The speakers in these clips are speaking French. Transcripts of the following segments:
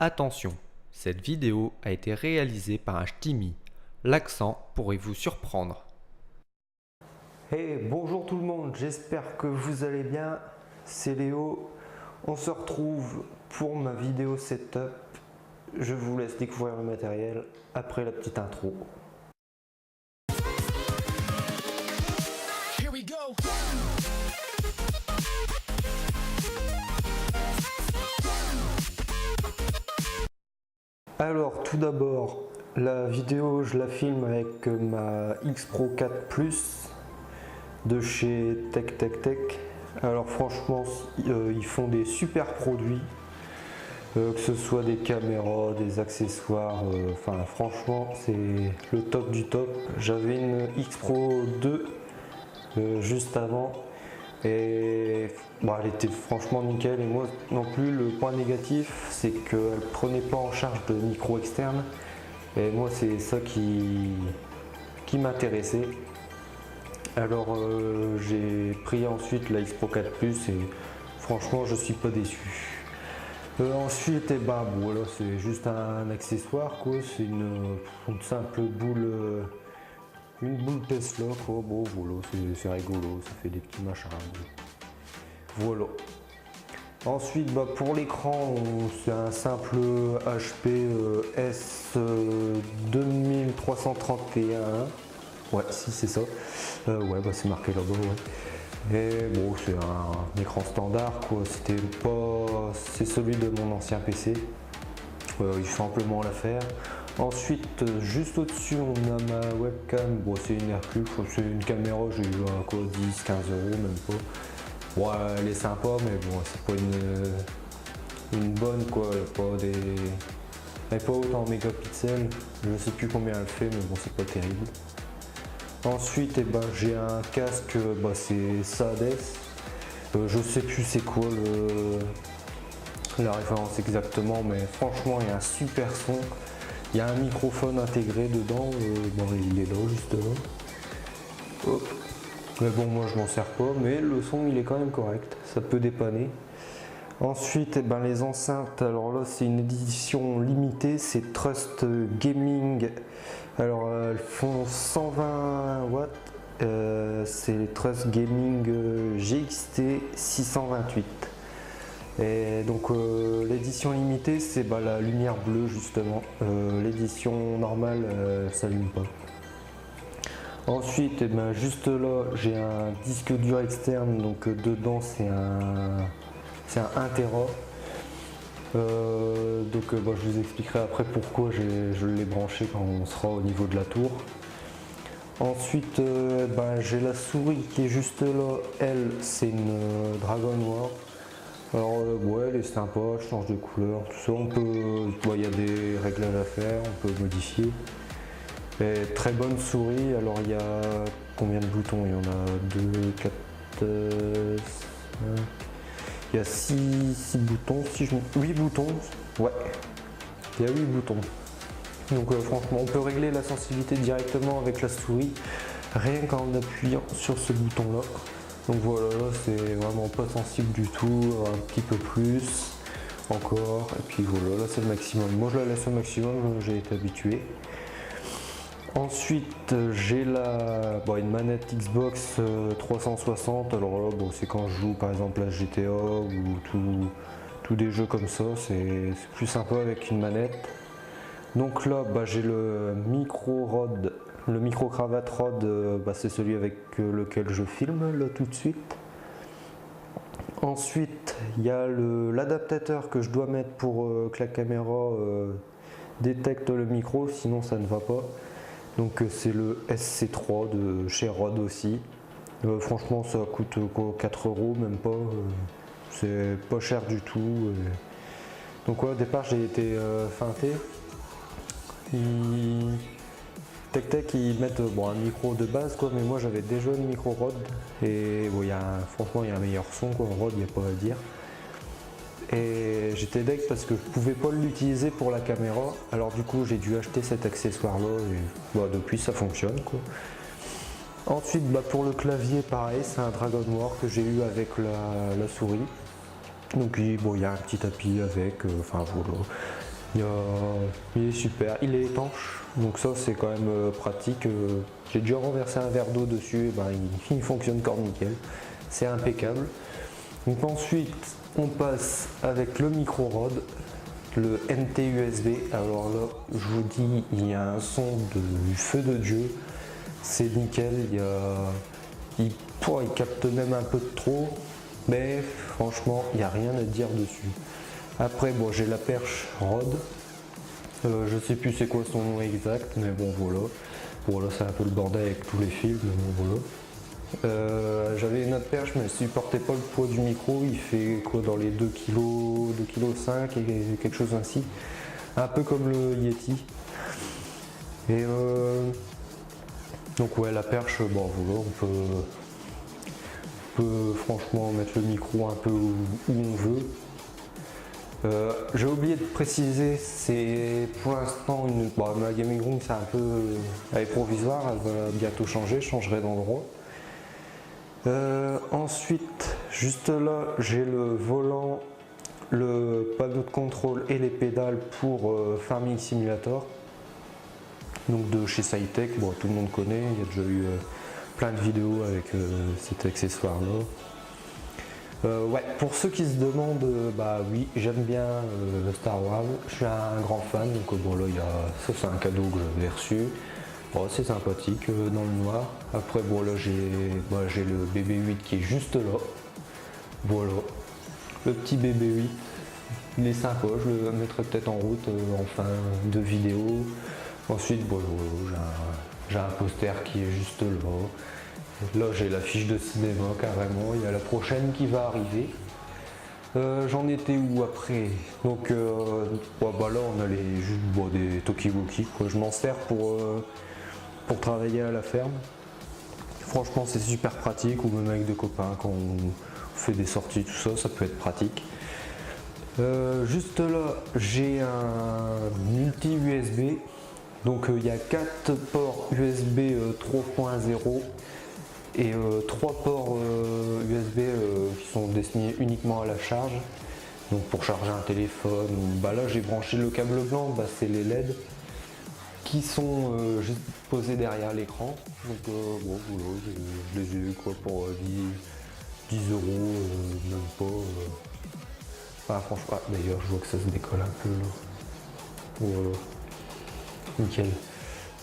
Attention, cette vidéo a été réalisée par un ch'timi. L'accent pourrait vous surprendre. Hey, bonjour tout le monde, j'espère que vous allez bien. C'est Léo. On se retrouve pour ma vidéo setup. Je vous laisse découvrir le matériel après la petite intro. Here we go. Alors tout d'abord, la vidéo je la filme avec ma X Pro 4 Plus de chez Tech. Alors franchement, ils font des super produits, que ce soit des caméras, des accessoires, enfin franchement c'est le top du top. J'avais une X Pro 2 juste avant et bon, elle était franchement nickel. Et moi non plus, le point négatif c'est qu'elle ne prenait pas en charge de micro externe, et moi c'est ça qui m'intéressait. Alors j'ai pris ensuite la X Pro 4 Plus et franchement je suis pas déçu. Ensuite, bon, là, c'est juste un accessoire, quoi. C'est une simple boule, une boule Tesla, quoi. Bon voilà, c'est rigolo, ça fait des petits machins. Voilà. Ensuite, pour l'écran, c'est un simple HP S 2331. Ouais, si c'est ça. Ouais, c'est marqué là-bas, ouais. Et bon, c'est un écran standard, quoi. C'est celui de mon ancien PC. Il fait amplement l'affaire. Ensuite, juste au-dessus, on a ma webcam. Bon, c'est une Hercule, c'est une caméra, j'ai eu à quoi, 10-15 euros, même pas. Ouais, elle est sympa, mais bon, c'est pas une bonne, quoi. Elle n'est pas autant en mégapixels. Je sais plus combien elle fait, mais bon, c'est pas terrible. Ensuite, j'ai un casque, c'est Sades. Je sais plus c'est quoi la référence exactement, mais franchement, il y a un super son. Il y a un microphone intégré dedans. Il est là, juste là. Hop. Mais bon, moi je m'en sers pas, mais le son il est quand même correct. Ça peut dépanner. Ensuite, les enceintes. Alors là, c'est une édition limitée. C'est Trust Gaming. Alors elles font 120 watts, c'est les Trust Gaming GXT 628. Et donc l'édition limitée c'est la lumière bleue justement, l'édition normale s'allume pas. Ensuite, juste là j'ai un disque dur externe, donc dedans c'est un 1 Tera. Je vous expliquerai après pourquoi je l'ai branché quand on sera au niveau de la tour. Ensuite, j'ai la souris qui est juste là. Elle, c'est une Dragon War. Alors, elle est sympa, elle change de couleur, tout ça. Il y a des réglages à faire, on peut modifier. Et très bonne souris. Alors, il y a combien de boutons? Il y en a 2, 4, 5. Il y a 6 boutons, 8 boutons, ouais, il y a 8 boutons. Donc franchement, on peut régler la sensibilité directement avec la souris, rien qu'en appuyant sur ce bouton-là. Donc voilà, là c'est vraiment pas sensible du tout, un petit peu plus, encore, et puis voilà, là c'est le maximum. Moi je la laisse au maximum, j'ai été habitué. Ensuite, j'ai une manette Xbox 360. Alors là, c'est quand je joue par exemple à GTA ou tous des jeux comme ça, c'est plus sympa avec une manette. Donc là, j'ai le micro rod, le micro cravate rod, c'est celui avec lequel je filme là tout de suite. Ensuite, il y a l'adaptateur que je dois mettre pour que la caméra détecte le micro, sinon ça ne va pas. Donc c'est le SC3 de chez Rode aussi. Franchement ça coûte 4 euros, même pas. C'est pas cher du tout. Donc au départ j'ai été feinté. Tech ils mettent un micro de base, quoi, mais moi j'avais déjà le micro Rode. Et franchement il y a un meilleur son, quoi. Rode, il n'y a pas à dire. Et j'étais deg parce que je pouvais pas l'utiliser pour la caméra, alors du coup j'ai dû acheter cet accessoire là et depuis ça fonctionne, quoi. Ensuite pour le clavier pareil, c'est un Dragon War que j'ai eu avec la souris. Donc il y a un petit tapis avec, voilà. Il est super, il est étanche, donc ça c'est quand même pratique. J'ai déjà renversé un verre d'eau dessus, et ben, il fonctionne comme nickel, c'est impeccable. Donc ensuite on passe avec le micro Rode, le NT USB. Alors là je vous dis, il y a un son du feu de Dieu, c'est nickel, il capte même un peu de trop, mais franchement il n'y a rien à dire dessus. Après bon, j'ai la perche Rode, je sais plus c'est quoi son nom exact, mais bon voilà. Bon là c'est un peu le bordel avec tous les fils, mais bon voilà. J'avais une autre perche mais elle supportait pas le poids du micro, il fait quoi dans les 2 kg, 2,5 kg et quelque chose ainsi. Un peu comme le Yeti. Et donc ouais, la perche, bon voilà, on peut franchement mettre le micro un peu où on veut. J'ai oublié de préciser, c'est pour l'instant ma gaming room, c'est un peu, elle est provisoire, elle va bientôt changer, je changerai d'endroit. Ensuite, juste là, j'ai le volant, le panneau de contrôle et les pédales pour Farming Simulator, donc de chez Cytech. Bon, tout le monde connaît, il y a déjà eu plein de vidéos avec cet accessoire-là. Ouais, pour ceux qui se demandent, bah oui, j'aime bien Star Wars, je suis un grand fan, donc bon là, ça c'est un cadeau que j'avais reçu. Bon, c'est sympathique dans le noir. Après bon là j'ai le BB8 qui est juste là. Voilà. Le petit BB8. Il est sympa, je le mettrai peut-être en route en fin de vidéo. Ensuite bon, j'ai un poster qui est juste là. Là j'ai l'affiche de cinéma carrément, il y a la prochaine qui va arriver. J'en étais où après? Donc bah là on a des Tokiwoki, quoi. Je m'en sers pour travailler à la ferme. Franchement c'est super pratique, ou même avec des copains quand on fait des sorties, tout ça, ça peut être pratique. Juste là j'ai un multi USB. Donc il y a 4 ports USB 3.0 et 3 ports USB qui sont destinés uniquement à la charge. Donc pour charger un téléphone, bah là j'ai branché le câble blanc, bah c'est les LED qui sont juste posés derrière l'écran. Donc bon, voilà, je les ai eu quoi pour 10 €, même pas. Enfin, franchement, d'ailleurs je vois que ça se décolle un peu là. Voilà. Nickel.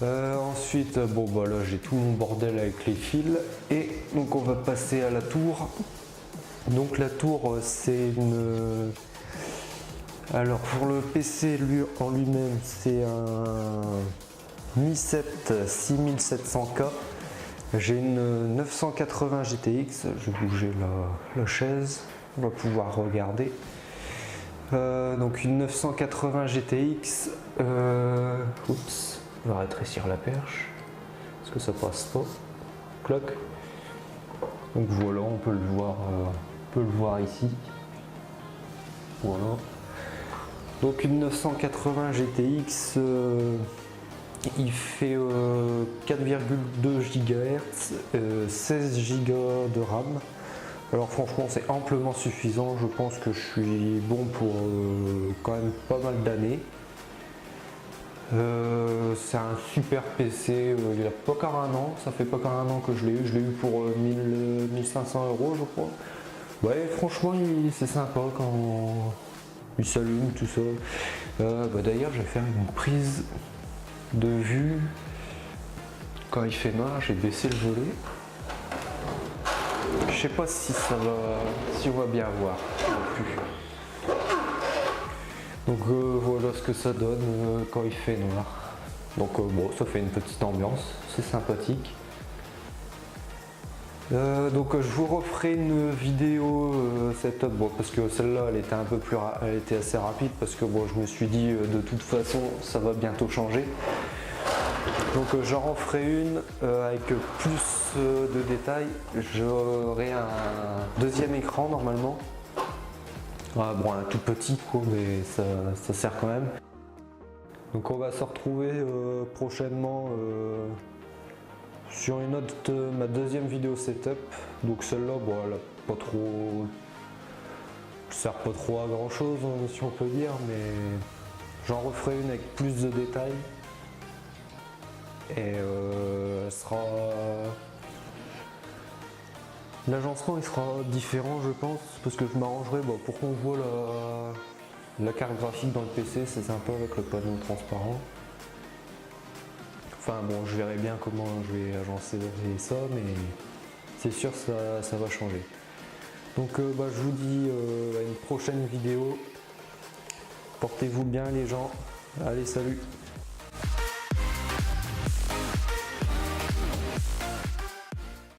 Ensuite, bon bah là j'ai tout mon bordel avec les fils, et donc on va passer à la tour. Donc la tour c'est une... Alors pour le PC en lui-même c'est un Mi7 6700K. J'ai une 980 GTX, je vais bouger la chaise, on va pouvoir regarder. Donc une 980 GTX, oups, on va rétrécir la perche, parce que ça passe pas, cloc. Donc voilà, on peut le voir ici, voilà. Donc une 980 GTX, il fait 4,2 GHz, 16 Go de RAM. Alors franchement c'est amplement suffisant, je pense que je suis bon pour quand même pas mal d'années. C'est un super PC, il a pas qu'à un an, ça fait pas qu'à un an que je l'ai eu pour 1500 € je crois. Ouais franchement c'est sympa quand il s'allume tout ça. Bah, d'ailleurs je vais faire une prise de vue quand il fait noir, j'ai baissé le volet. Je sais pas si on va bien voir. Donc voilà ce que ça donne quand il fait noir. Donc bon, ça fait une petite ambiance, c'est sympathique. Donc je vous referai une vidéo setup, bon, parce que celle-là elle était assez rapide, parce que bon, je me suis dit de toute façon ça va bientôt changer. Donc j'en referai une avec plus de détails. J'aurai un deuxième écran normalement. Bon, un tout petit quoi, mais ça sert quand même. Donc on va se retrouver prochainement sur ma deuxième vidéo setup. Donc celle-là, bon, elle sert pas trop à grand chose, si on peut dire, mais J'en referai une avec plus de détails. Et elle sera... L'agencement il sera différent je pense, parce que je m'arrangerai pour qu'on voit la carte graphique dans le PC, c'est sympa avec le panneau transparent. Enfin bon, je verrai bien comment je vais agencer ça, mais c'est sûr que ça va changer. Donc je vous dis à une prochaine vidéo. Portez-vous bien les gens. Allez, salut!